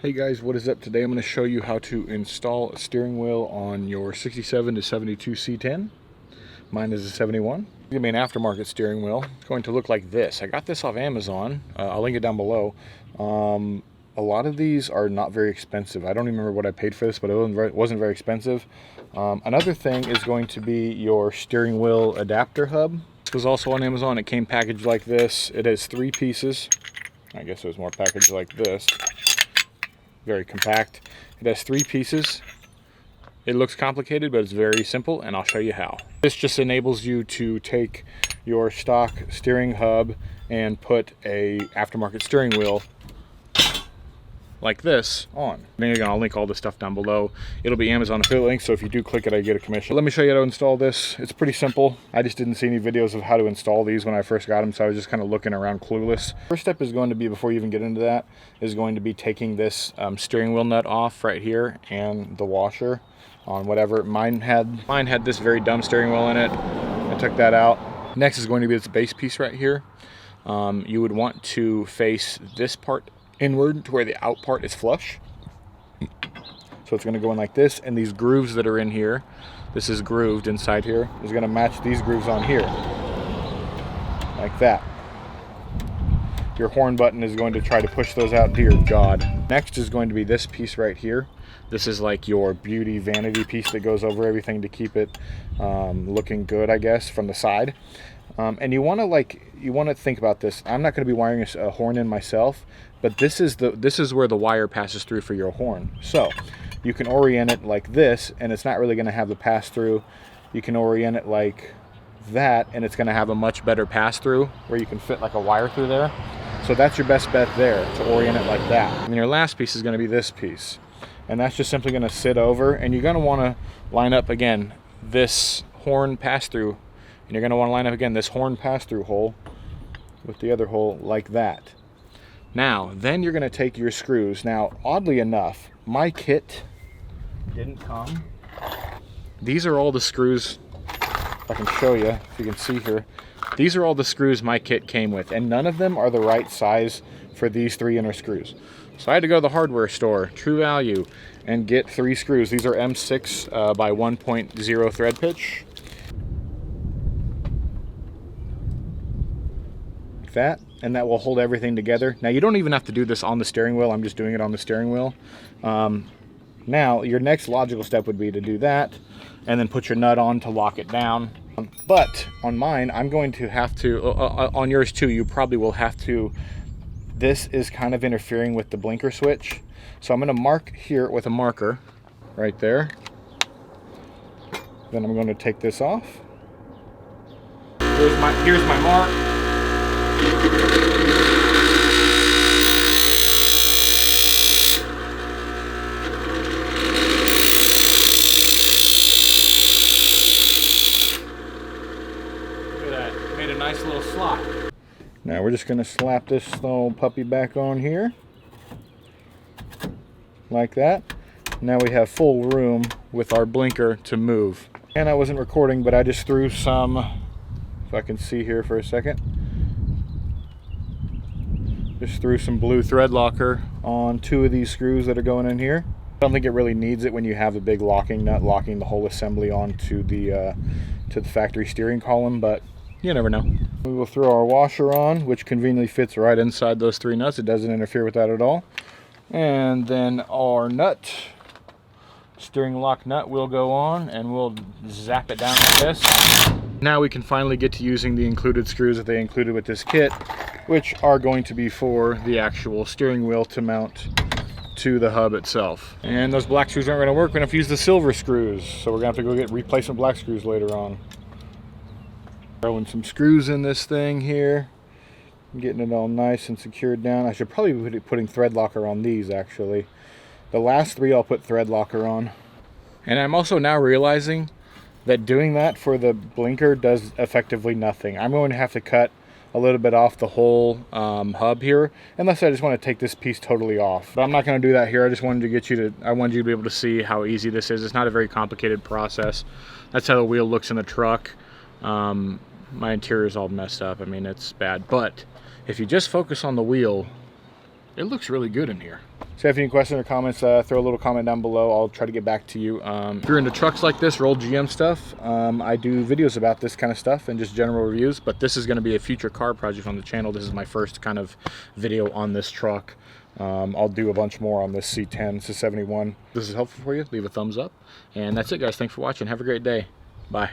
Hey guys, what is up? Today I'm going to show you how to install a steering wheel on your 67 to 72 C10. Mine is a 71. It's going to be an aftermarket steering wheel. It's going to look like this. I got this off Amazon. I'll link it down below. A lot of these are not very expensive. I don't even remember what I paid for this, but it wasn't very expensive. Another thing is going to be your steering wheel adapter hub. This was also on Amazon. It came packaged like this. It has 3 pieces. I guess it was more packaged like this. Very compact. It has 3 pieces. It looks complicated, but it's very simple, and I'll show you how. This just enables you to take your stock steering hub and put a aftermarket steering wheel like this on. And again, I'll link all the stuff down below. It'll be Amazon affiliate link, so if you do click it, I get a commission. Let me show you how to install this. It's pretty simple. I just didn't see any videos of how to install these when I first got them, so I was just kind of looking around clueless. First step is going to be, before you even get into that, is going to be taking this steering wheel nut off right here and the washer on whatever. Mine had this very dumb steering wheel in it. I took that out. Next is going to be this base piece right here. You would want to face this part inward to where the out part is flush. So it's going to go in like this, and these grooves that are in here, this is grooved inside here, is going to match these grooves on here, like that. Your horn button is going to try to push those out. Dear God. Next is going to be this piece right here. This is like your beauty vanity piece that goes over everything to keep it looking good, I guess, from the side. And you want to think about this. I'm not going to be wiring a horn in myself, but this is where the wire passes through for your horn. So you can orient it like this, and it's not really going to have the pass through. You can orient it like that, and it's going to have a much better pass through where you can fit like a wire through there. So that's your best bet there, to orient it like that. And your last piece is going to be this piece, and that's just simply going to sit over, and you're going to want to line up again this horn pass through. And you're going to want to line up again this horn pass-through hole with the other hole like that. Now, then you're going to take your screws. Now, oddly enough, my kit didn't come. These are all the screws. If I can show you, if you can see here. These are all the screws my kit came with, and none of them are the right size for these 3 inner screws. So I had to go to the hardware store, True Value, and get 3 screws. These are M6 by 1.0 thread pitch. That, and that will hold everything together. Now, you don't even have to do this on the steering wheel. I'm just doing it on the steering wheel. Now, your next logical step would be to do that and then put your nut on to lock it down. But on mine, I'm going to have to, on yours too, you probably will have to, this is kind of interfering with the blinker switch. So I'm going to mark here with a marker right there. Then I'm going to take this off. Here's my mark. Look at that, made a nice little slot. Now we're just going to slap this little puppy back on here, like that. Now we have full room with our blinker to move. And I wasn't recording, but I just threw some, if I can see here for a second, just threw some blue thread locker on 2 of these screws that are going in here. I don't think it really needs it when you have a big locking nut locking the whole assembly onto the factory steering column, but you never know. We will throw our washer on, which conveniently fits right inside those 3 nuts. It doesn't interfere with that at all. And then our nut, steering lock nut, will go on, and we'll zap it down like this. Now we can finally get to using the included screws that they included with this kit, which are going to be for the actual steering wheel to mount to the hub itself. And those black screws aren't going to work. We're going to have to use the silver screws, so we're going to have to go get replacement black screws later on. Throwing some screws in this thing here, getting it all nice and secured down. I should probably be putting thread locker on these, actually. The last 3 I'll put thread locker on. And I'm also now realizing that doing that for the blinker does effectively nothing. I'm going to have to cut a little bit off the whole hub here, unless I just want to take this piece totally off. But I'm not going to do that here. I just wanted to get you to, I wanted you to be able to see how easy this is. It's not a very complicated process. That's how the wheel looks in the truck. My interior is all messed up. I mean, it's bad. But if you just focus on the wheel, it looks really good in here. So if you have any questions or comments, throw a little comment down below. I'll try to get back to you. If you're into trucks like this or old GM stuff, I do videos about this kind of stuff and just general reviews, but this is going to be a future car project on the channel. This is my first kind of video on this truck. I'll do a bunch more on this C10, C71. If this is helpful for you, leave a thumbs up. And that's it, guys. Thanks for watching. Have a great day. Bye.